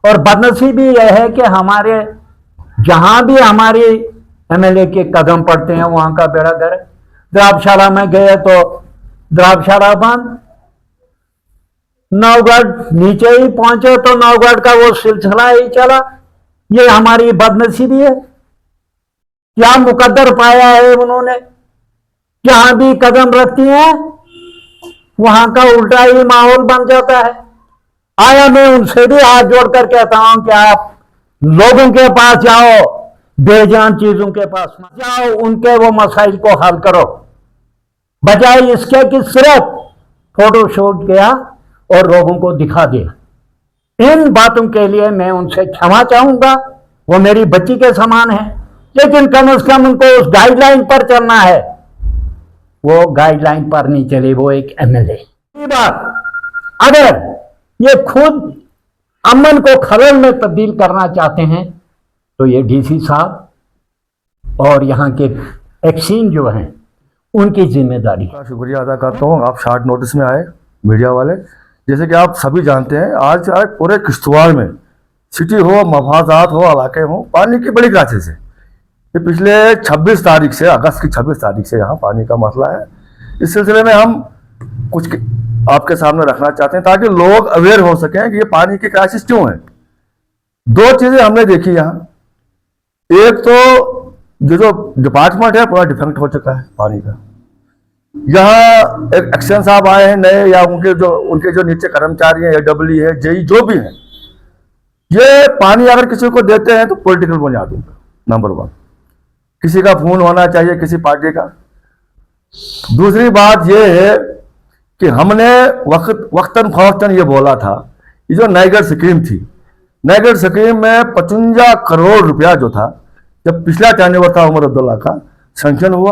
और बदनसीबी यह है कि हमारे जहां भी हमारे एमएलए के कदम पड़ते हैं वहां का बेड़ा गर्क। द्राबशाला में गए तो द्राबशाला बंद, नवगढ़ नीचे ही पहुंचे तो नवगढ़ का वो सिलसिला ही चला। ये हमारी बदनसीबी है। क्या मुकद्दर पाया है उन्होंने, जहां भी कदम रखती हैं वहां का उल्टा ही माहौल बन जाता है। आया मैं उनसे भी हाथ जोड़कर कहता हूं कि आप लोगों के पास जाओ, बेजान चीजों के पास मत जाओ, उनके वो मसाइल को हल करो, बजाय इसके कि सिर्फ फोटो शूट किया और लोगों को दिखा दिया। इन बातों के लिए मैं उनसे क्षमा चाहूंगा, वो मेरी बच्ची के समान है, लेकिन कम से कम उनको उस गाइडलाइन पर चलना है। वो गाइडलाइन पर नहीं चले, वो एक एमएलए। बात अगर ये खुद अमन को खलल में तब्दील करना चाहते हैं तो ये डीसी साहब और यहाँ के एक्सीन जो हैं उनकी जिम्मेदारी। शुक्रिया अदा करता हूँ, आप शॉर्ट नोटिस में आए मीडिया वाले। जैसे कि आप सभी जानते हैं, आज पूरे किश्तवाड़ में सिटी हो, मफाजात हो, इलाके हो, पानी की बड़ी क्राइसिस है। ये पिछले 26 तारीख से, अगस्त की 26 तारीख से यहाँ पानी का मसला है। इस सिलसिले में हम कुछ आपके सामने रखना चाहते हैं ताकि लोग अवेयर हो सकें कि ये पानी की क्राइसिस क्यों है। दो चीजें हमने देखी यहाँ। एक तो जो डिपार्टमेंट है पूरा डिफेक्ट हो चुका है पानी का। यहाँ एक एक्शन साहब आए हैं नए, या उनके जो नीचे कर्मचारी हैं, AWE है, JE जो भी है, ये पानी अगर किसी को देते हैं तो पॉलिटिकल बुनियादों पर नंबर 1। किसी का फोन होना चाहिए किसी पार्टी का। दूसरी बात ये है कि हमने वक्तन फवक्तन ये बोला था, ये जो नाइगर स्कीम थी, नाइगर स्कीम में 55 करोड़ रुपया जो था, जब पिछला टर्नओवर था उमर अब्दुल्ला का सैंक्शन हुआ,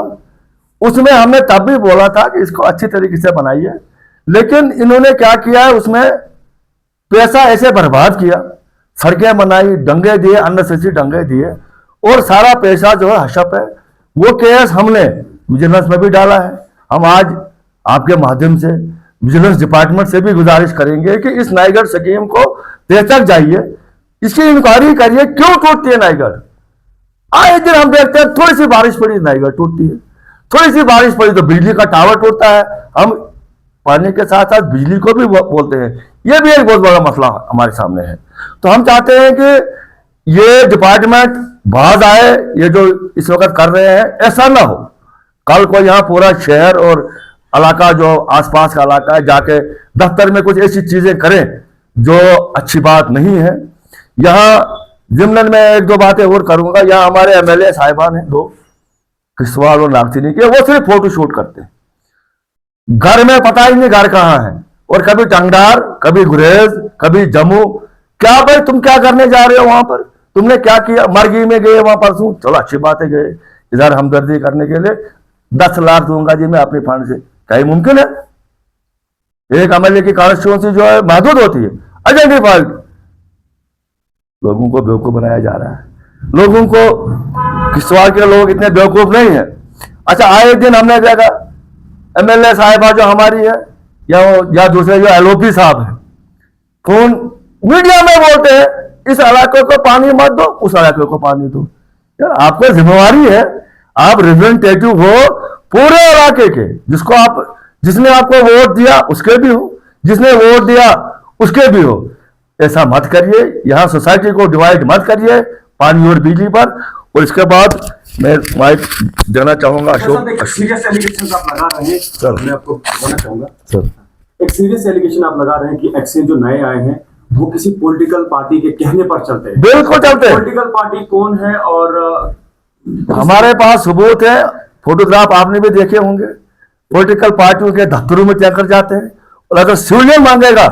उसमें हमने तब भी बोला था कि इसको अच्छी तरीके से बनाइए। लेकिन इन्होंने क्या किया है, उसमें पैसा ऐसे बर्बाद किया, सड़कें बनाई, डंगे दिए, अननेसेसरी डंगे दिए, और सारा पैसा जो है हशप है। वो केस हमने विजिलेंस में भी डाला है। हम आज आपके माध्यम से विजिलेंस डिपार्टमेंट से भी गुजारिश करेंगे कि इस नाइगर स्कीम को तह तक जाइए, इसकी इंक्वायरी करिए, क्यों टूटती है नाइगर। आए दिन हम देखते हैं थोड़ी सी बारिश पड़ी नाइगर टूटती है, थोड़ी सी बारिश पड़ी तो बिजली का टावर टूटता है। हम पानी के साथ साथ बिजली को भी बोलते हैं, ये भी एक बहुत बड़ा मसला हमारे सामने है। तो हम चाहते हैं कि ये डिपार्टमेंट बाज आए, ये जो इस वक्त कर रहे हैं ऐसा ना हो। कल को यहाँ पूरा शहर और इलाका जो आसपास का इलाका है जाके दफ्तर में कुछ ऐसी चीजें करें जो अच्छी बात नहीं है। यहाँ जिमनन में एक दो बातें और करूंगा। यहाँ हमारे MLA साहिबान हैं दो, किश्तवाड़ और नागचीनी के, वो सिर्फ फोटो शूट करते हैं। घर में पता ही नहीं घर कहाँ है, और कभी टंगडार, कभी गुरेज, कभी जम्मू। क्या भाई तुम क्या करने जा रहे हो वहां पर, तुमने क्या किया। मरगी में गए वहां परसों, चलो अच्छी बात है गए, इधर हमदर्दी करने के लिए 10 लाख दूंगा जी मैं अपने फंड से। क्या ये मुमकिन है। एक MLA की कॉन्स्टिट्यूंसी जो है महदूद होती है, आइडेंटिफाइड। लोगों को बेवकूफ बनाया जा रहा है। लोगों को, किश्तवाड़ के लोग इतने बेवकूफ नहीं है। अच्छा, आए दिन हमने देखा MLA साहिबा जो हमारी है या दूसरे जो LOP साहब है, कौन मीडिया में बोलते हैं इस इलाके को पानी मत दो, उस इलाके को पानी दो। यार आपको जिम्मेवारी है, आप रिप्रेजेंटेटिव हो पूरे इलाके के, जिसने आपको वोट दिया उसके भी हो, जिसने वोट दिया उसके भी हो। ऐसा मत करिए, यहाँ सोसाइटी को डिवाइड मत करिए पानी और बिजली पर। और इसके बाद मैं माइक देना चाहूंगा अशोक। सीरियस एलिगेशन आप लगा रहे हैं सर, मैं आपको बोलना चाहूंगा सर, एक सीरियस एलिगेशन आप लगा रहे हैं कि एक्शन जो नए आए हैं वो किसी पॉलिटिकल पार्टी के कहने पर चलते हैं। बिल्कुल चलते हैं। पॉलिटिकल पार्टी कौन है? और हमारे पास सबूत है, फोटोग्राफ आपने भी देखे होंगे। पॉलिटिकल पार्टियों के दफ्तरों में टैंकर जाते हैं, और अगर सिविलियन मांगेगा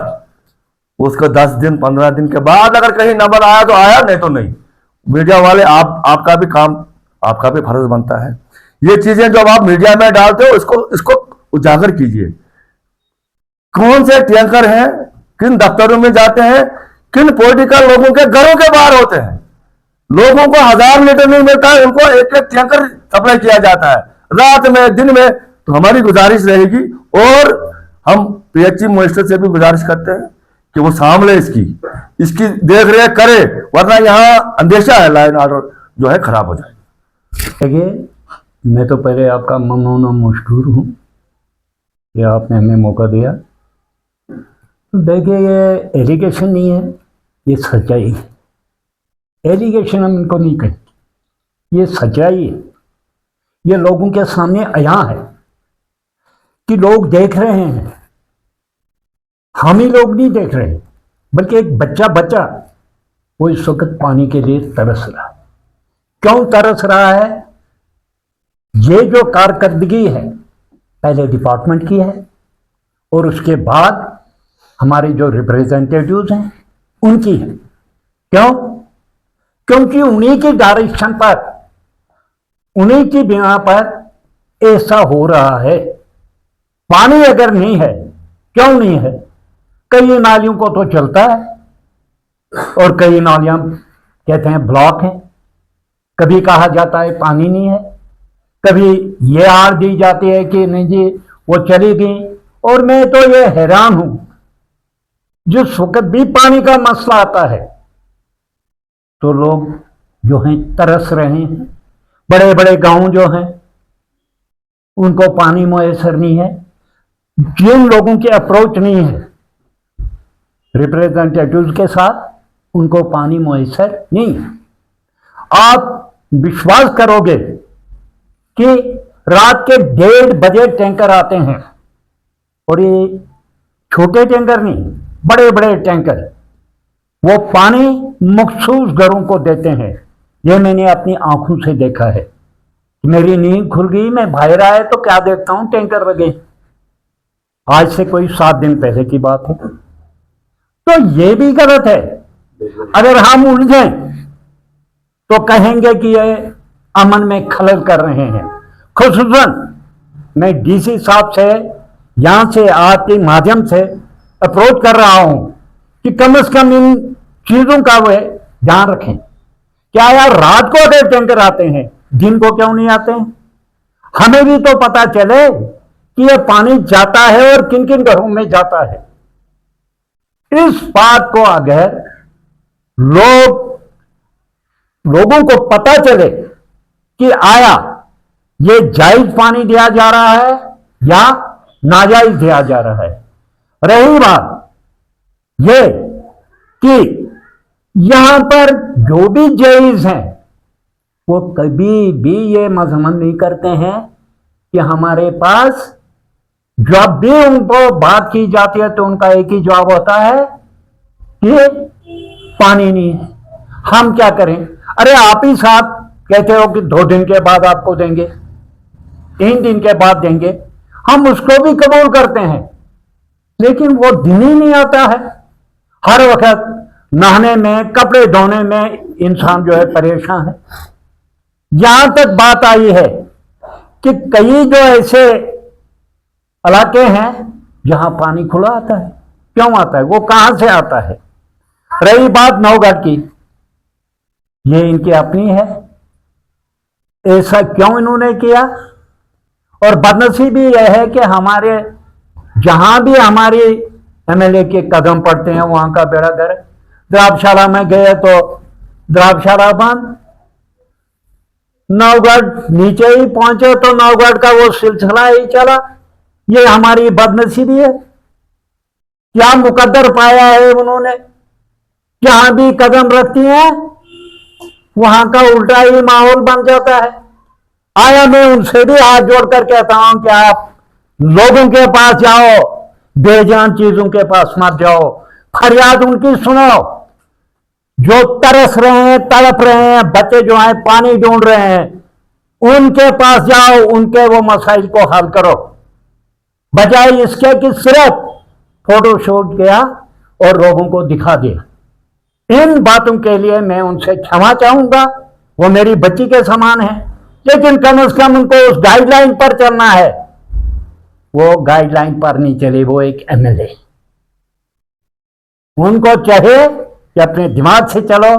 उसको 10 दिन 15 दिन के बाद अगर कहीं नंबर आया तो आया, नहीं तो नहीं। मीडिया वाले आपका भी काम, आपका भी फर्ज बनता है। ये चीजें जब आप मीडिया में डालते हो इसको उजागर कीजिए। कौन से टैंकर हैं, किन दफ्तरों में जाते हैं, किन पॉलिटिकल लोगों के घरों के बाहर होते हैं। लोगों को 1000 लीटर नहीं मिलता है, उनको एक टैंकर सप्लाई किया जाता है रात में दिन में। तो हमारी गुजारिश रहेगी, और हम PHC मिनिस्टर से भी गुजारिश करते हैं कि वो सामले इसकी देख रेख करे, वरना यहाँ अंदेशा है लॉ एंड ऑर्डर जो है खराब हो जाए। देखिए, मैं तो पहले आपका ममनून और मशकूर हूँ कि आपने हमें मौका दिया। देखिए, ये एलिगेशन नहीं है, ये सच्चाई है। एलिगेशन हम इनको नहीं कहें, ये सच्चाई है। ये लोगों के सामने आया है कि लोग देख रहे हैं, हम ही लोग नहीं देख रहे, बल्कि एक बच्चा वो इस वक्त पानी के लिए तरस रहा है। क्यों तरस रहा है? ये जो कारकर्दगी है पहले डिपार्टमेंट की है और उसके बाद हमारे जो रिप्रेजेंटेटिव्स हैं उनकी है। क्यों? क्योंकि उन्हीं की डायरेक्शन पर, उन्हीं की बिना पर ऐसा हो रहा है। पानी अगर नहीं है, क्यों नहीं है? कई नालियों को तो चलता है और कई नालियां कहते हैं ब्लॉक हैं। कभी कहा जाता है पानी नहीं है, कभी ये आड़ दी जाती है कि नहीं जी वो चली गई। और मैं तो ये हैरान हूं, जिस वक्त भी पानी का मसला आता है तो लोग जो हैं तरस रहे हैं। बड़े बड़े गांव जो हैं उनको पानी मुयसर नहीं है। जिन लोगों की अप्रोच नहीं है रिप्रेजेंटेटिव्स के साथ, उनको पानी मुयसर नहीं है। आप विश्वास करोगे कि रात के 1:30 बजे टैंकर आते हैं, और ये छोटे टैंकर नहीं, बड़े बड़े टैंकर, वो पानी मखसूस घरों को देते हैं। ये मैंने अपनी आंखों से देखा है। मेरी नींद खुल गई, मैं बाहर आया तो क्या देखता हूं, टैंकर लगे। आज से कोई 7 दिन पहले की बात है। तो ये भी गलत है। अगर हम उलझें तो कहेंगे कि ये अमन में खलल कर रहे हैं। खुसूसन मैं डीसी साहब से यहां से आपके माध्यम से अप्रोच कर रहा हूं कि कम से कम इन चीजों का वे ध्यान रखें। क्या यार, रात को अगर टैंकर आते हैं, दिन को क्यों नहीं आते हैं? हमें भी तो पता चले कि ये पानी जाता है और किन किन घरों में जाता है। इस बात को अगर लोगों को पता चले कि आया ये जायज पानी दिया जा रहा है या नाजायज दिया जा रहा है। रही बात ये कि यहां पर जो भी जायज हैं वो कभी भी ये मजमन नहीं करते हैं कि हमारे पास, जब भी उनको बात की जाती है तो उनका एक ही जवाब होता है कि पानी नहीं है। हम क्या करें? अरे आप ही साहब कहते हो कि 2 दिन के बाद आपको देंगे, 3 दिन के बाद देंगे, हम उसको भी कबूल करते हैं, लेकिन वो दिन ही नहीं आता है। हर वक्त नहाने में, कपड़े धोने में इंसान जो है परेशान है। यहां तक बात आई है कि कई जो ऐसे इलाके हैं जहां पानी खुला आता है। क्यों आता है? वो कहां से आता है? रही बात नौगढ़ की, ये इनकी अपनी है। ऐसा क्यों इन्होंने किया? और बदनसीबी यह है कि हमारे जहां भी हमारी एमएलए के कदम पड़ते हैं वहां का बेड़ा गर्क। द्राबशाला में गए तो द्राबशाला बंद, नौगढ़ नीचे ही पहुंचे तो नौगढ़ का वो सिलसिला ही चला। ये हमारी बदनसीबी है। क्या मुकद्दर पाया है उन्होंने? जहां भी कदम रखती हैं वहां का उल्टा ही माहौल बन जाता है। आया मैं उनसे भी हाथ जोड़कर कहता हूं कि आप लोगों के पास जाओ, बेजान चीजों के पास मत जाओ, फरियाद उनकी सुनो जो तरस रहे हैं, तड़प रहे हैं, बच्चे जो हैं पानी ढूंढ रहे हैं, उनके पास जाओ, उनके वो मसाइल को हल करो, बजाय इसके कि सिर्फ फोटो शूट किया और लोगों को दिखा दिया। इन बातों के लिए मैं उनसे क्षमा चाहूंगा, वो मेरी बच्ची के समान है, लेकिन कम से कम उनको उस गाइडलाइन पर चलना है। वो गाइडलाइन पर नहीं चले, वो एक एमएलए। उनको चाहे कि अपने दिमाग से चलो।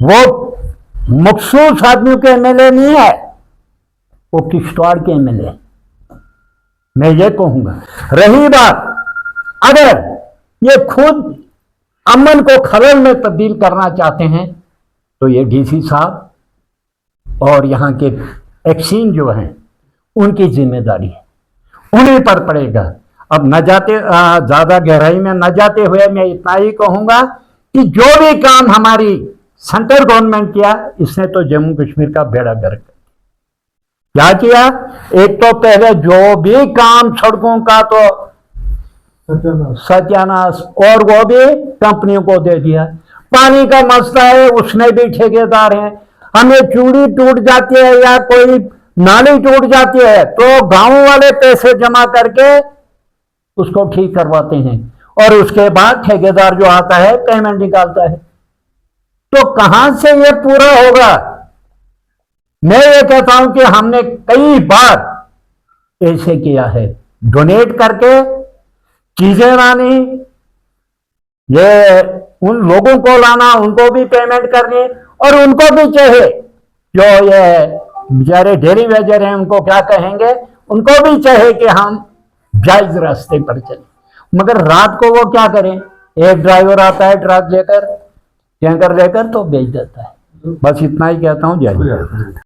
वो मखसूस आदमियों के एमएलए नहीं है, वो किश्तवाड़ के एमएलए। मैं ये कहूंगा। रही बात, अगर ये खुद अमन को खलल में तब्दील करना चाहते हैं तो ये डीसी साहब और यहाँ के एक्सीन जो हैं उनकी जिम्मेदारी है, उन्हीं पर पड़ेगा। अब न जाते ज्यादा गहराई में न जाते हुए मैं इतना ही कहूंगा कि जो भी काम हमारी सेंट्रल गवर्नमेंट किया, इसने तो जम्मू कश्मीर का बेड़ा गर्क क्या किया। एक तो पहले जो भी काम सड़कों का तो सत्यानाश, और वो भी कंपनियों को दे दिया। पानी का मसला है, उसमें भी ठेकेदार हैं। हमें चूड़ी टूट जाती है या कोई नाली टूट जाती है तो गांव वाले पैसे जमा करके उसको ठीक करवाते हैं, और उसके बाद ठेकेदार जो आता है पेमेंट निकालता है। तो कहां से ये पूरा होगा। मैं ये कहता हूं कि हमने कई बार ऐसे किया है, डोनेट करके चीजें लानी, ये उन लोगों को लाना, उनको भी पेमेंट करनी, और उनको भी चाहे जो ये बेचारे डेली वेजर हैं उनको क्या कहेंगे, उनको भी चाहे कि हम जायज रास्ते पर चलें। मगर रात को वो क्या करें, एक ड्राइवर आता है ट्रक लेकर, टैंकर लेकर तो बेच देता है। बस इतना ही कहता हूं। जय हिंद।